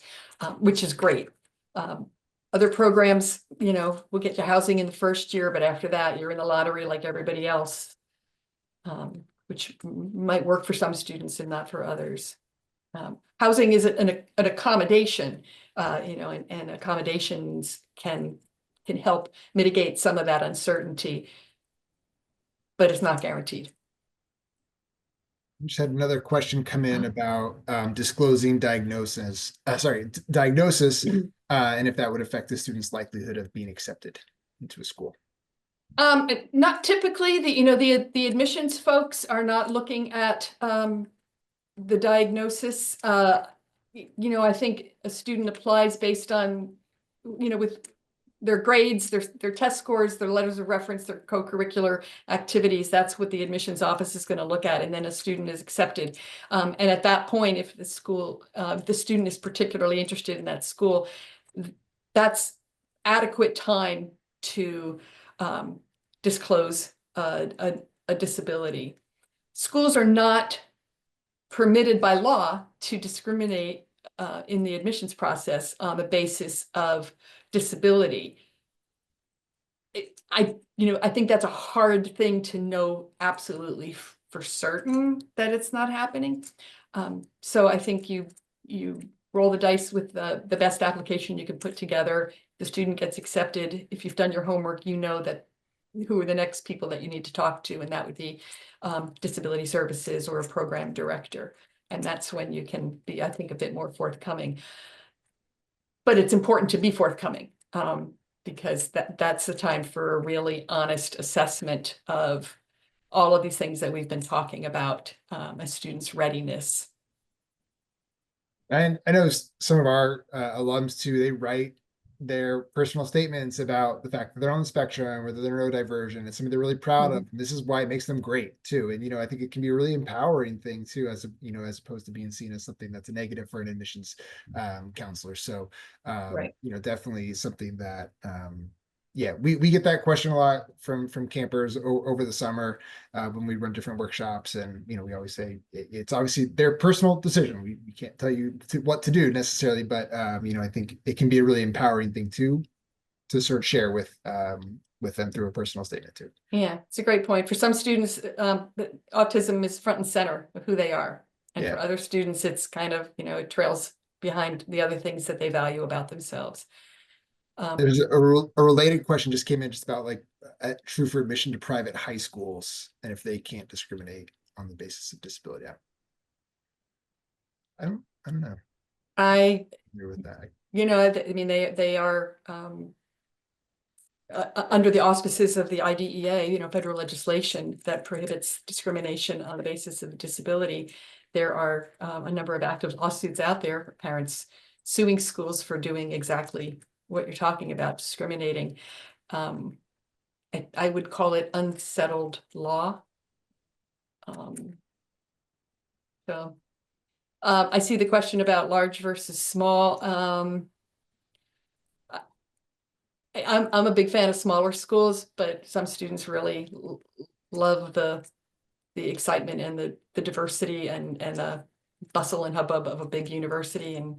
which is great. Other programs, you know, will get you housing in the first year, but after that, you're in the lottery like everybody else, which might work for some students and not for others. Housing is an accommodation, you know, and accommodations can help mitigate some of that uncertainty, but it's not guaranteed.
We just had another question come in about disclosing diagnosis, and if that would affect the student's likelihood of being accepted into a school.
Not typically. The admissions folks are not looking at the diagnosis. You know, I think a student applies based on, you know, with their grades, their test scores, their letters of reference, their co-curricular activities. That's what the admissions office is going to look at, and then a student is accepted. And at that point, if the student is particularly interested in that school, that's adequate time to disclose a disability. Schools are not permitted by law to discriminate in the admissions process on the basis of disability. I think that's a hard thing to know absolutely for certain that it's not happening. So I think you roll the dice with the best application you can put together. The student gets accepted. If you've done your homework, you know that who are the next people that you need to talk to, and that would be disability services or a program director. And that's when you can be, I think, a bit more forthcoming. But it's important to be forthcoming because that's the time for a really honest assessment of all of these things that we've been talking about, a student's readiness.
And I know some of our alums too, they write their personal statements about the fact that they're on the spectrum or that they're neurodivergent. It's something they're really proud of. And this is why it makes them great too. And, I think it can be a really empowering thing too, as as opposed to being seen as something that's a negative for an admissions counselor. So,
Right.
definitely something that, yeah, we get that question a lot from campers over the summer when we run different workshops, and we always say it's obviously their personal decision. We can't tell you what to do necessarily, but I think it can be a really empowering thing to sort of share with them through a personal statement too.
Yeah, it's a great point. For some students, autism is front and center of who they are, and for other students, it's kind of it trails behind the other things that they value about themselves.
There's a related question just came in just about like true for admission to private high schools and if they can't discriminate on the basis of disability. I don't know.
I
agree with that.
I mean, they are under the auspices of the IDEA, federal legislation that prohibits discrimination on the basis of disability. There are a number of active lawsuits out there for parents suing schools for doing exactly what you're talking about, discriminating. I would call it unsettled law. So I see the question about large versus small. I'm a big fan of smaller schools, but some students really love the excitement and the diversity and the bustle and hubbub of a big university. And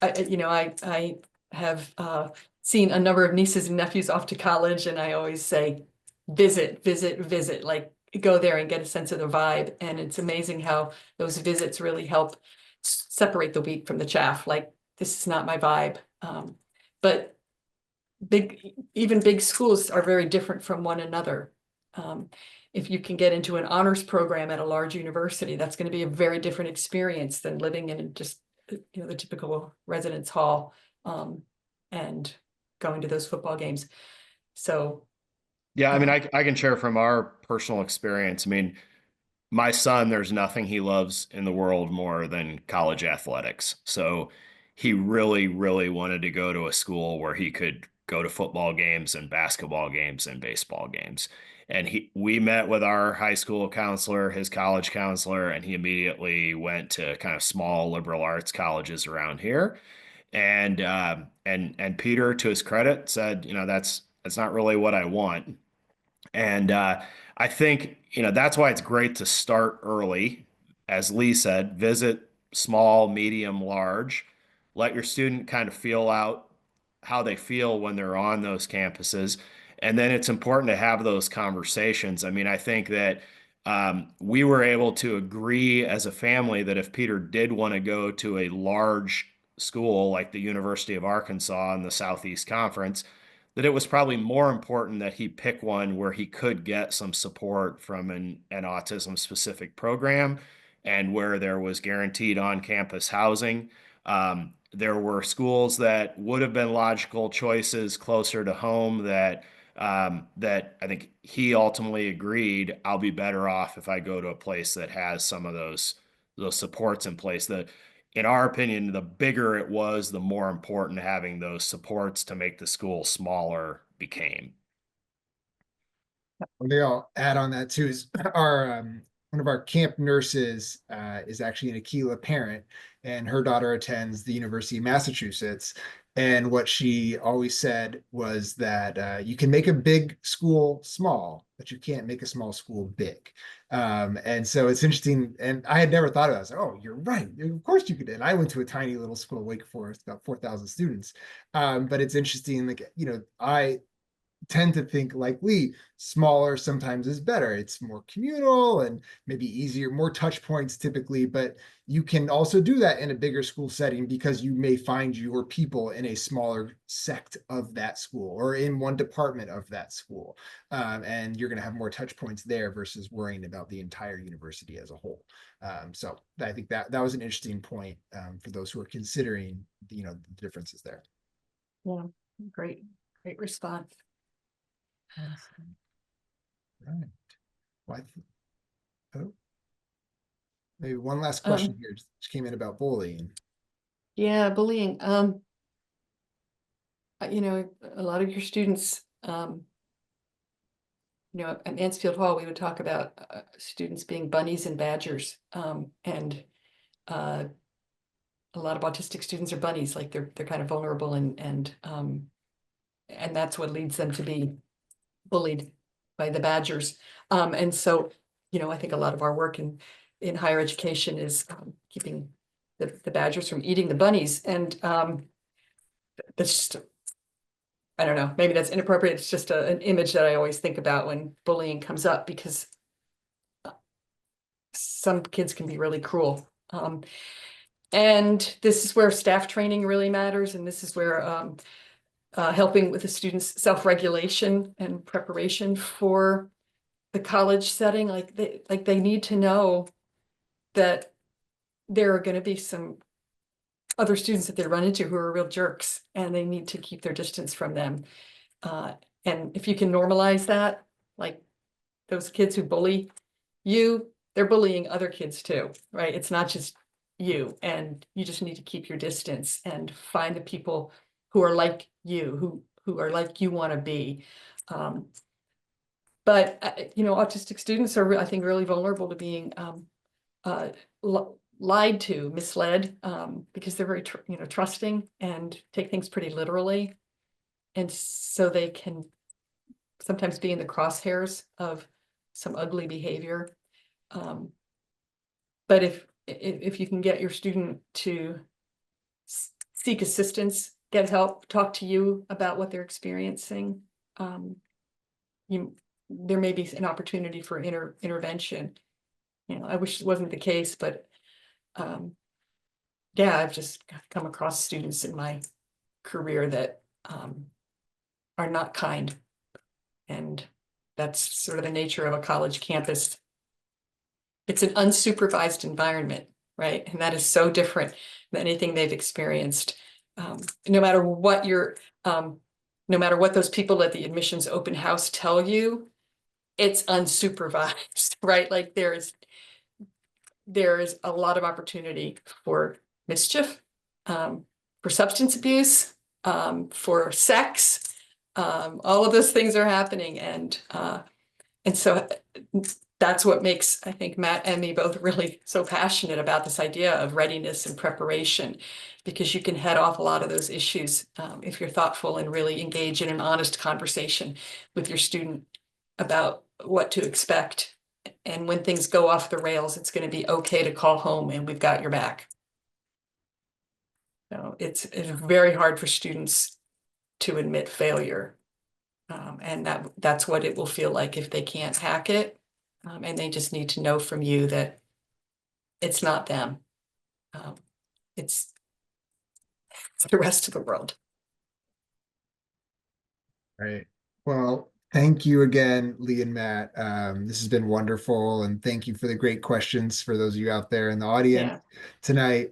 I have seen a number of nieces and nephews off to college, and I always say, visit, like go there and get a sense of the vibe. And it's amazing how those visits really help separate the wheat from the chaff. Like, this is not my vibe. But even big schools are very different from one another. If you can get into an honors program at a large university, that's going to be a very different experience than living in just the typical residence hall and going to those football games. So
yeah, I mean, I can share from our personal experience. I mean, my son, there's nothing he loves in the world more than college athletics. So he really, really wanted to go to a school where he could go to football games and basketball games and baseball games. And we met with our high school counselor, his college counselor, and he immediately went to kind of small liberal arts colleges around here. And Peter, to his credit, said, that's not really what I want. And I think, that's why it's great to start early. As Lee said, visit small, medium, large. Let your student kind of feel out how they feel when they're on those campuses. And then it's important to have those conversations. I mean, I think that we were able to agree as a family that if Peter did want to go to a large school like the University of Arkansas in the Southeast Conference, that it was probably more important that he pick one where he could get some support from an autism specific program and where there was guaranteed on-campus housing. There were schools that would have been logical choices closer to home that I think he ultimately agreed I'll be better off if I go to a place that has some of those supports in place. That, in our opinion, the bigger it was, the more important having those supports to make the school smaller became.
One thing I'll add on that too is our one of our camp nurses is actually an Akeela parent, and her daughter attends the University of Massachusetts. And what she always said was that you can make a big school small, but you can't make a small school big. And so it's interesting. And I had never thought of it. I was like, oh, you're right. Of course you could. And I went to a tiny little school, Wake Forest, about 4,000 students. But it's interesting. Like, I tend to think like Lee, smaller sometimes is better. It's more communal and maybe easier, more touch points typically, but you can also do that in a bigger school setting because you may find your people in a smaller sect of that school or in one department of that school. And you're going to have more touch points there versus worrying about the entire university as a whole. So I think that was an interesting point for those who are considering, the differences there.
Yeah, great response.
Awesome. Right. Well, oh, maybe one last question here just came in about bullying.
Yeah, bullying. A lot of your students, at Mansfield Hall, we would talk about students being bunnies and badgers, and a lot of autistic students are bunnies, like they're kind of vulnerable, and that's what leads them to be bullied by the badgers. And so, I think a lot of our work in higher education is keeping the badgers from eating the bunnies. And that's just, I don't know, maybe that's inappropriate. It's just an image that I always think about when bullying comes up, because some kids can be really cruel. And this is where staff training really matters. And this is where helping with the students' self-regulation and preparation for the college setting, like they need to know that there are going to be some other students that they run into who are real jerks, and they need to keep their distance from them. And if you can normalize that, like those kids who bully you, they're bullying other kids too, right? It's not just you, and you just need to keep your distance and find the people who are like you, who are like you want to be. But autistic students are, I think, really vulnerable to being lied to, misled, because they're very, trusting and take things pretty literally. And so they can sometimes be in the crosshairs of some ugly behavior. But if you can get your student to seek assistance, get help, talk to you about what they're experiencing, there may be an opportunity for intervention. I wish it wasn't the case, but yeah, I've just come across students in my career that are not kind. And that's sort of the nature of a college campus. It's an unsupervised environment, right? And that is so different than anything they've experienced. No matter what those people at the admissions open house tell you, it's unsupervised, right? Like there is a lot of opportunity for mischief, for substance abuse, for sex. All of those things are happening, and so that's what makes, I think, Matt and me both really so passionate about this idea of readiness and preparation, because you can head off a lot of those issues if you're thoughtful and really engage in an honest conversation with your student about what to expect. And when things go off the rails, it's going to be okay to call home, and we've got your back. So it's very hard for students to admit failure. And that's what it will feel like if they can't hack it. And they just need to know from you that it's not them. It's the rest of the world.
Right. Well, thank you again, Lee and Matt. This has been wonderful, and thank you for the great questions for those of you out there in the audience tonight.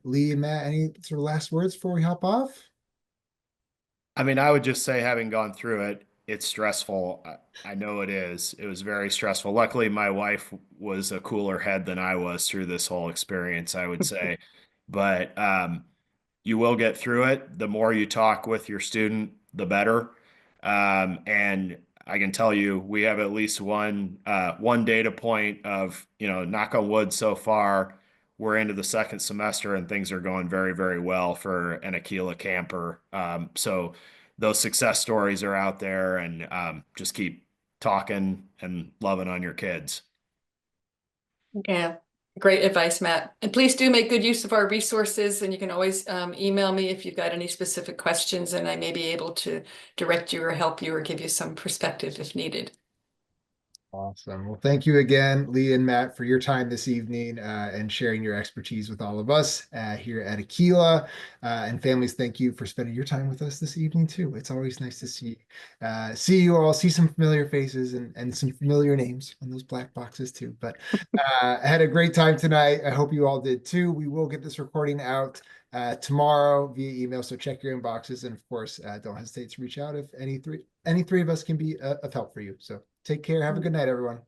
Lee and Matt, any sort of last words before we hop off?
I mean, I would just say, having gone through it, it's stressful. I know it is. It was very stressful. Luckily, my wife was a cooler head than I was through this whole experience, I would say. But you will get through it. The more you talk with your student, the better. And I can tell you, we have at least one data point of, knock on wood, so far, we're into the second semester and things are going very, very well for an Akeela camper. So those success stories are out there, and just keep talking and loving on your kids.
Yeah. Great advice, Matt. And please do make good use of our resources, and you can always email me if you've got any specific questions, and I may be able to direct you or help you or give you some perspective if needed.
Awesome. Well, thank you again, Lee and Matt, for your time this evening and sharing your expertise with all of us here at Akeela. And families, thank you for spending your time with us this evening too. It's always nice to see you all, see some familiar faces and some familiar names on those black boxes too. But I had a great time tonight. I hope you all did too. We will get this recording out tomorrow via email, so check your inboxes. And of course, don't hesitate to reach out if any three of us can be of help for you. So take care. Have a good night, everyone.